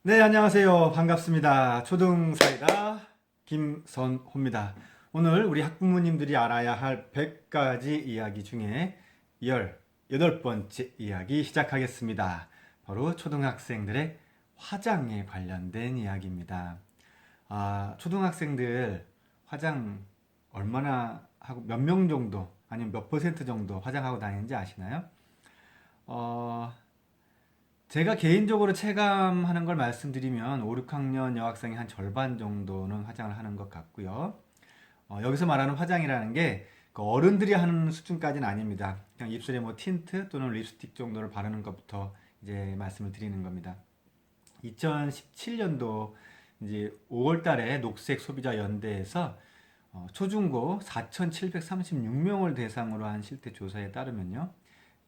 네, 안녕하세요. 반갑습니다. 초등사이다 김선호입니다. 오늘 우리 학부모님들이 알아야 할 100가지 이야기 중에 18번째 이야기 시작하겠습니다. 바로 초등학생들의 화장에 관련된 이야기입니다. 초등학생들 화장 얼마나 하고 몇 명 정도 아니면 몇 퍼센트 정도 화장하고 다니는지 아시나요? 어, 제가 개인적으로 체감하는 걸 말씀드리면 5, 6학년 여학생의 한 절반 정도는 화장을 하는 것 같고요. 여기서 말하는 화장이라는 게 그 어른들이 하는 수준까지는 아닙니다. 그냥 입술에 뭐 틴트 또는 립스틱 정도를 바르는 것부터 이제 말씀을 드리는 겁니다. 2017년도 이제 5월 달에 녹색 소비자 연대에서 초중고 4,736명을 대상으로 한 실태 조사에 따르면요.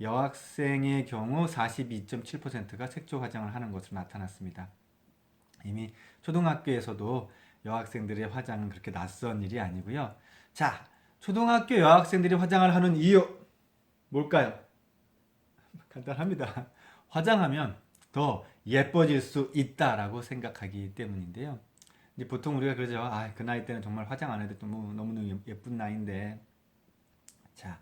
여학생의 경우 42.7%가 색조 화장을 하는 것으로 나타났습니다. 이미 초등학교에서도 여학생들의 화장은 그렇게 낯선 일이 아니고요. 자, 초등학교 여학생들이 화장을 하는 이유 뭘까요? 간단합니다. 화장하면 더 예뻐질 수 있다라고 생각하기 때문인데요. 이제 보통 우리가 그러죠. 그 나이 때는 정말 화장 안 해도 너무너무 예쁜 나이인데. 자,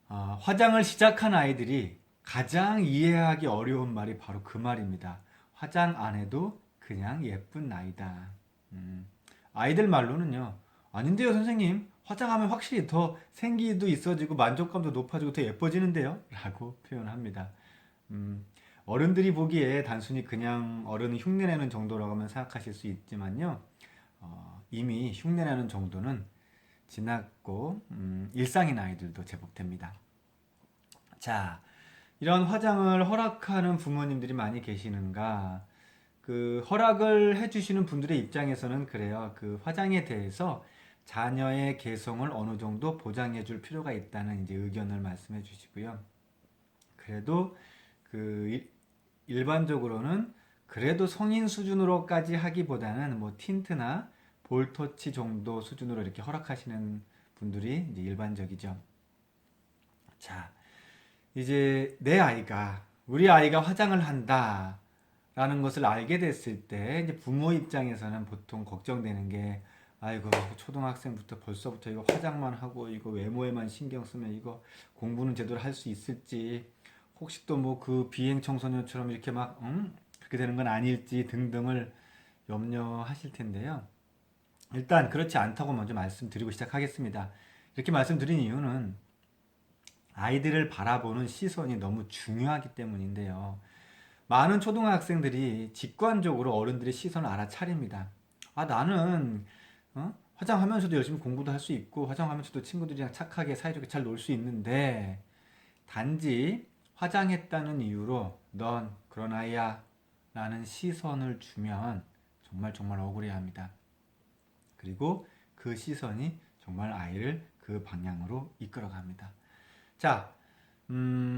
화장을 시작한 아이들이 가장 이해하기 어려운 말이 바로 그 말입니다. 화장 안 해도 그냥 예쁜 나이다. 아이들 말로는요. 아닌데요, 선생님. 화장하면 확실히 더 생기도 있어지고 만족감도 높아지고 더 예뻐지는데요? 라고 표현합니다. 어른들이 보기에 단순히 그냥 어른이 흉내내는 정도라고만 생각하실 수 있지만요. 이미 흉내내는 정도는 지났고 일상인 아이들도 제법 됩니다. 자, 이런 화장을 허락하는 부모님들이 많이 계시는가? 그 허락을 해주시는 분들의 입장에서는 그래요. 그 화장에 대해서 자녀의 개성을 어느 정도 보장해 줄 필요가 있다는 이제 의견을 말씀해 주시고요. 그래도 그 일반적으로는 그래도 성인 수준으로까지 하기보다는 뭐 틴트나 볼터치 정도 수준으로 이렇게 허락하시는 분들이 이제 일반적이죠. 자, 이제 우리 아이가 화장을 한다라는 것을 알게 됐을 때 이제 부모 입장에서는 보통 걱정되는 게 아이고 초등학생부터 벌써부터 이거 화장만 하고 이거 외모에만 신경 쓰면 이거 공부는 제대로 할 수 있을지 혹시 또 뭐 그 비행 청소년처럼 이렇게 막 그렇게 되는 건 아닐지 등등을 염려하실 텐데요. 일단 그렇지 않다고 먼저 말씀드리고 시작하겠습니다. 이렇게 말씀드린 이유는 아이들을 바라보는 시선이 너무 중요하기 때문인데요. 많은 초등학생들이 직관적으로 어른들의 시선을 알아차립니다. 나는 화장하면서도 열심히 공부도 할 수 있고 화장하면서도 친구들이랑 착하게 사이좋게 잘 놀 수 있는데 단지 화장했다는 이유로 넌 그런 아이야 라는 시선을 주면 정말 정말 억울해합니다. 그리고 그 시선이 정말 아이를 그 방향으로 이끌어갑니다. 자,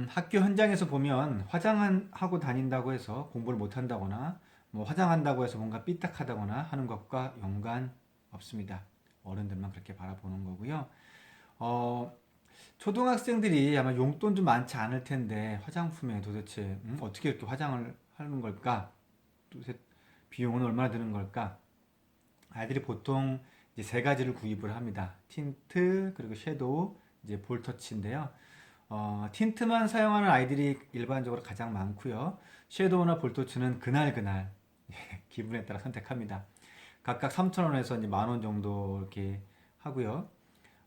학교 현장에서 보면 화장하고 다닌다고 해서 공부를 못한다거나 뭐 화장한다고 해서 뭔가 삐딱하다거나 하는 것과 연관 없습니다. 어른들만 그렇게 바라보는 거고요. 초등학생들이 아마 용돈도 많지 않을 텐데 화장품에 도대체 어떻게 이렇게 화장을 하는 걸까? 도대체 비용은 얼마나 드는 걸까? 아이들이 보통 이제 세 가지를 구입을 합니다. 틴트, 그리고 섀도우, 이제 볼터치인데요. 틴트만 사용하는 아이들이 일반적으로 가장 많고요. 섀도우나 볼터치는 그날 기분에 따라 선택합니다. 각각 3,000원에서 이제 10,000원 정도 이렇게 하고요.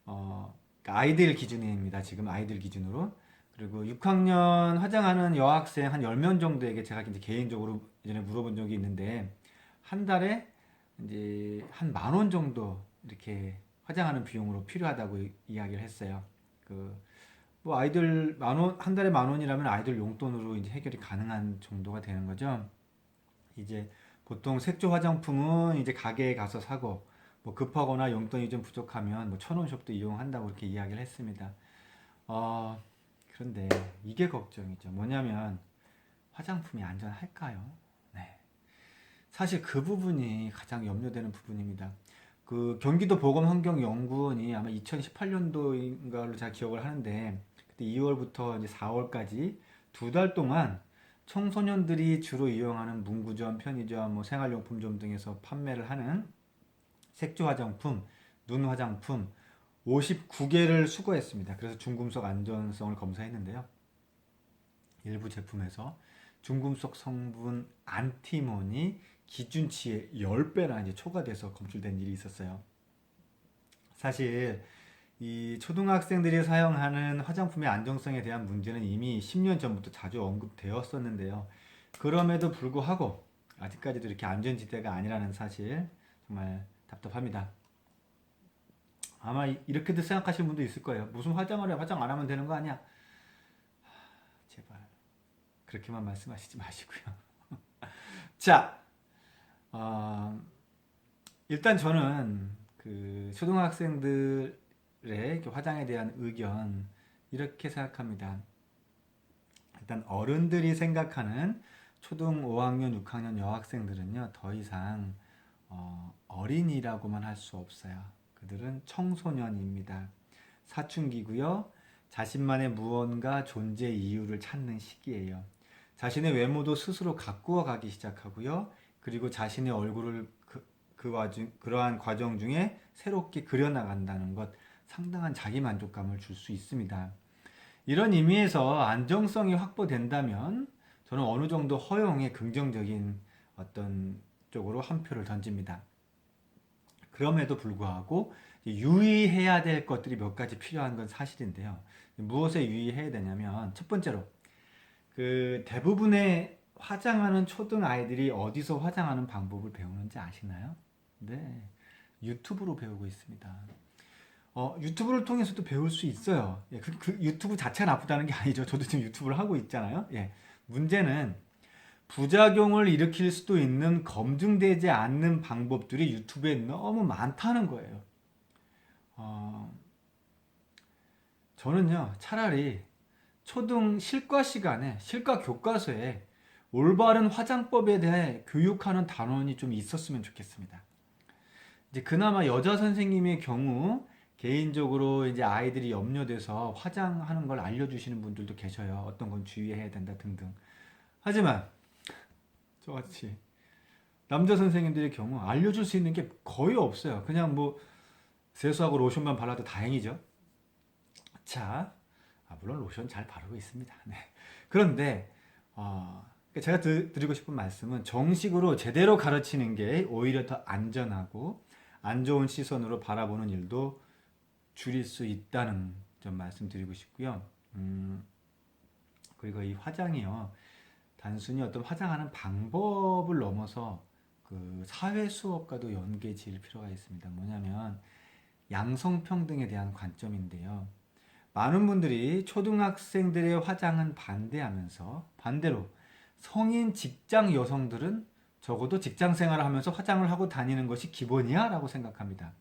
그러니까 아이들 기준입니다. 지금 아이들 기준으로. 그리고 6학년 화장하는 여학생 한 10명 정도에게 제가 이제 개인적으로 예전에 물어본 적이 있는데 한 달에 이제 한 10,000원 정도 이렇게 화장하는 비용으로 필요하다고 이야기를 했어요. 뭐 아이들 10,000원, 한 달에 10,000원이라면 아이들 용돈으로 이제 해결이 가능한 정도가 되는 거죠. 이제 보통 색조 화장품은 이제 가게에 가서 사고 뭐 급하거나 용돈이 좀 부족하면 뭐 1,000원 숍도 이용한다고 그렇게 이야기를 했습니다. 그런데 이게 걱정이죠. 뭐냐면 화장품이 안전할까요? 네. 사실 그 부분이 가장 염려되는 부분입니다. 그 경기도 보건환경연구원이 아마 2018년도인가로 제가 기억을 하는데 그때 2월부터 이제 4월까지 2달 동안 청소년들이 주로 이용하는 문구점, 편의점, 뭐 생활용품점 등에서 판매를 하는 색조 화장품, 눈 화장품 59개를 수거했습니다. 그래서 중금속 안전성을 검사했는데요. 일부 제품에서 중금속 성분 안티몬이 기준치의 10배나 이제 초과돼서 검출된 일이 있었어요. 사실 이 초등학생들이 사용하는 화장품의 안정성에 대한 문제는 이미 10년 전부터 자주 언급되었었는데요. 그럼에도 불구하고 아직까지도 이렇게 안전지대가 아니라는 사실 정말 답답합니다. 아마 이렇게도 생각하시는 분도 있을 거예요. 무슨 화장을 해? 화장 안 하면 되는 거 아니야? 제발 그렇게만 말씀하시지 마시고요. 자, 일단 저는 그 초등학생들의 화장에 대한 의견 이렇게 생각합니다. 일단 어른들이 생각하는 초등 5학년, 6학년 여학생들은요 더 이상 어린이라고만 할 수 없어요. 그들은 청소년입니다. 사춘기고요. 자신만의 무언가 존재 이유를 찾는 시기예요. 자신의 외모도 스스로 가꾸어 가기 시작하고요. 그리고 자신의 얼굴을 그러한 과정 중에 새롭게 그려나간다는 것, 상당한 자기 만족감을 줄 수 있습니다. 이런 의미에서 안정성이 확보된다면 저는 어느 정도 허용에 긍정적인 어떤 쪽으로 한 표를 던집니다. 그럼에도 불구하고 유의해야 될 것들이 몇 가지 필요한 건 사실인데요. 무엇에 유의해야 되냐면 첫 번째로 그 대부분의 화장하는 초등 아이들이 어디서 화장하는 방법을 배우는지 아시나요? 네, 유튜브로 배우고 있습니다. 유튜브를 통해서도 배울 수 있어요. 예, 그 유튜브 자체가 나쁘다는 게 아니죠. 저도 지금 유튜브를 하고 있잖아요. 예, 문제는 부작용을 일으킬 수도 있는 검증되지 않는 방법들이 유튜브에 너무 많다는 거예요. 저는요, 차라리 초등 실과 시간에, 실과 교과서에 올바른 화장법에 대해 교육하는 단원이 좀 있었으면 좋겠습니다. 이제 그나마 여자 선생님의 경우 개인적으로 이제 아이들이 염려돼서 화장하는 걸 알려주시는 분들도 계셔요. 어떤 건 주의해야 된다 등등. 하지만 저같이 남자 선생님들의 경우 알려줄 수 있는 게 거의 없어요. 그냥 뭐 세수하고 로션만 발라도 다행이죠. 자, 물론 로션 잘 바르고 있습니다. 네. 그런데 제가 드리고 싶은 말씀은 정식으로 제대로 가르치는 게 오히려 더 안전하고 안 좋은 시선으로 바라보는 일도 줄일 수 있다는 점 말씀드리고 싶고요. 그리고 이 화장이요. 단순히 어떤 화장하는 방법을 넘어서 그 사회 수업과도 연계 지을 필요가 있습니다. 뭐냐면 양성평등에 대한 관점인데요. 많은 분들이 초등학생들의 화장은 반대하면서 반대로 성인 직장 여성들은 적어도 직장 생활을 하면서 화장을 하고 다니는 것이 기본이야 라고 생각합니다.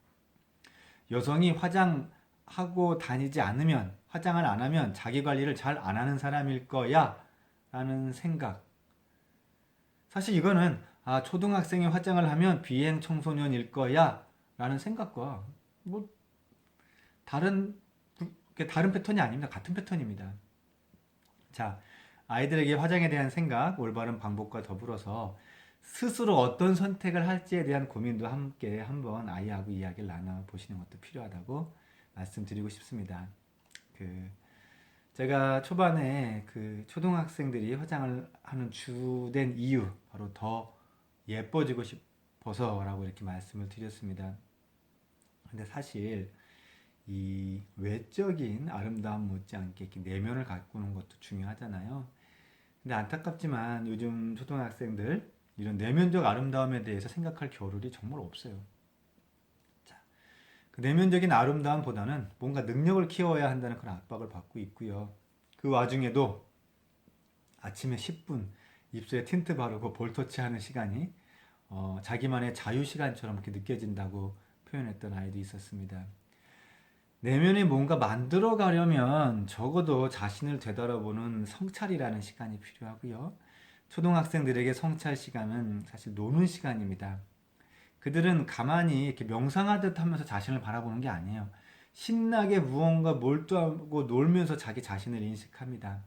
여성이 화장하고 다니지 않으면, 화장을 안 하면 자기 관리를 잘 안 하는 사람일 거야 라는 생각. 사실 이거는 초등학생이 화장을 하면 비행 청소년일 거야 라는 생각과 뭐 다른 패턴이 아닙니다. 같은 패턴입니다. 자, 아이들에게 화장에 대한 생각, 올바른 방법과 더불어서 스스로 어떤 선택을 할지에 대한 고민도 함께 한번 아이하고 이야기를 나눠보시는 것도 필요하다고 말씀드리고 싶습니다. 제가 초반에 그 초등학생들이 화장을 하는 주된 이유, 바로 더 예뻐지고 싶어서라고 이렇게 말씀을 드렸습니다. 근데 사실 이 외적인 아름다움 못지않게 이렇게 내면을 가꾸는 것도 중요하잖아요. 근데 안타깝지만 요즘 초등학생들 이런 내면적 아름다움에 대해서 생각할 겨를이 정말 없어요. 자, 그 내면적인 아름다움보다는 뭔가 능력을 키워야 한다는 그런 압박을 받고 있고요. 그 와중에도 아침에 10분 입술에 틴트 바르고 볼터치하는 시간이 자기만의 자유시간처럼 이렇게 느껴진다고 표현했던 아이도 있었습니다. 내면에 뭔가 만들어 가려면 적어도 자신을 되돌아보는 성찰이라는 시간이 필요하고요. 초등학생들에게 성찰 시간은 사실 노는 시간입니다. 그들은 가만히 이렇게 명상하듯 하면서 자신을 바라보는 게 아니에요. 신나게 무언가 몰두하고 놀면서 자기 자신을 인식합니다.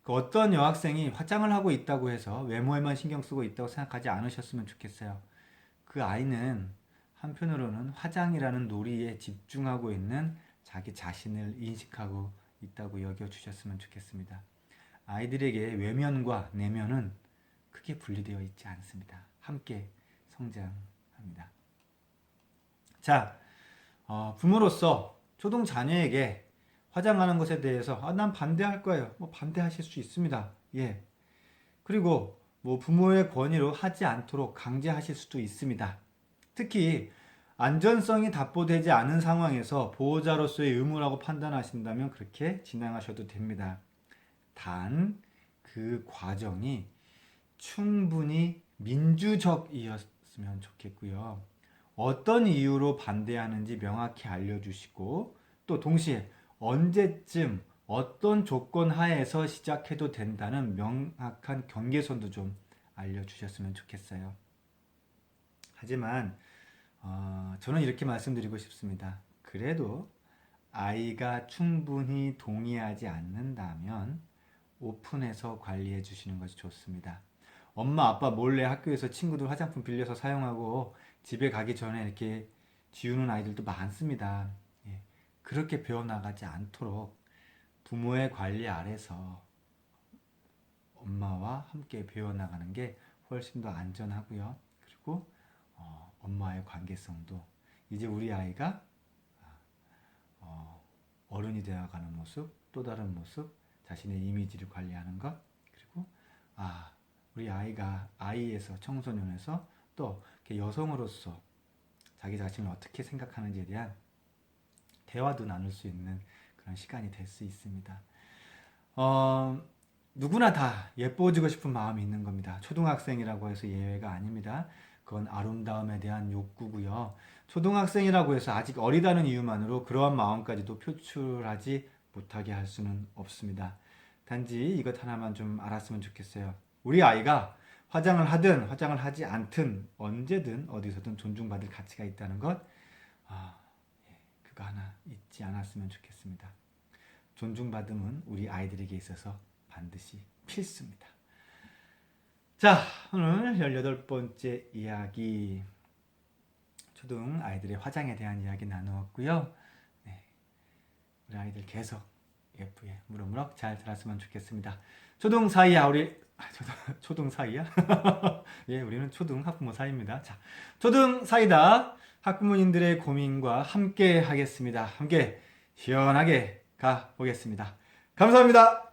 그 어떤 여학생이 화장을 하고 있다고 해서 외모에만 신경 쓰고 있다고 생각하지 않으셨으면 좋겠어요. 그 아이는 한편으로는 화장이라는 놀이에 집중하고 있는 자기 자신을 인식하고 있다고 여겨주셨으면 좋겠습니다. 아이들에게 외면과 내면은 크게 분리되어 있지 않습니다. 함께 성장합니다. 자, 부모로서 초등 자녀에게 화장하는 것에 대해서 난 반대할 거예요. 뭐 반대하실 수 있습니다. 예. 그리고 뭐 부모의 권위로 하지 않도록 강제하실 수도 있습니다. 특히 안전성이 답보되지 않은 상황에서 보호자로서의 의무라고 판단하신다면 그렇게 진행하셔도 됩니다. 단 그 과정이 충분히 민주적이었으면 좋겠고요. 어떤 이유로 반대하는지 명확히 알려주시고 또 동시에 언제쯤 어떤 조건 하에서 시작해도 된다는 명확한 경계선도 좀 알려주셨으면 좋겠어요. 하지만 저는 이렇게 말씀드리고 싶습니다. 그래도 아이가 충분히 동의하지 않는다면 오픈해서 관리해 주시는 것이 좋습니다. 엄마 아빠 몰래 학교에서 친구들 화장품 빌려서 사용하고 집에 가기 전에 이렇게 지우는 아이들도 많습니다. 예, 그렇게 배워나가지 않도록 부모의 관리 아래서 엄마와 함께 배워나가는 게 훨씬 더 안전하고요. 그리고 엄마의 관계성도 이제 우리 아이가 어른이 되어가는 모습, 또 다른 모습, 자신의 이미지를 관리하는 것, 그리고 우리 아이가 아이에서 청소년에서 또 여성으로서 자기 자신을 어떻게 생각하는지에 대한 대화도 나눌 수 있는 그런 시간이 될 수 있습니다. 누구나 다 예뻐지고 싶은 마음이 있는 겁니다. 초등학생이라고 해서 예외가 아닙니다. 그건 아름다움에 대한 욕구고요. 초등학생이라고 해서 아직 어리다는 이유만으로 그러한 마음까지도 표출하지 못하게 할 수는 없습니다. 단지 이것 하나만 좀 알았으면 좋겠어요. 우리 아이가 화장을 하든 화장을 하지 않든 언제든 어디서든 존중받을 가치가 있다는 것, 그거 하나 잊지 않았으면 좋겠습니다. 존중받음은 우리 아이들에게 있어서 반드시 필수입니다. 자, 오늘 18번째 이야기, 초등 아이들의 화장에 대한 이야기 나누었고요. 네, 우리 아이들 계속 예쁘게 무럭무럭 잘 자랐으면 좋겠습니다. 초등 사이야, 초등 사이야? 예, 우리는 초등 학부모 사이입니다. 자, 초등 사이다 학부모님들의 고민과 함께 하겠습니다. 함께 시원하게 가 보겠습니다. 감사합니다.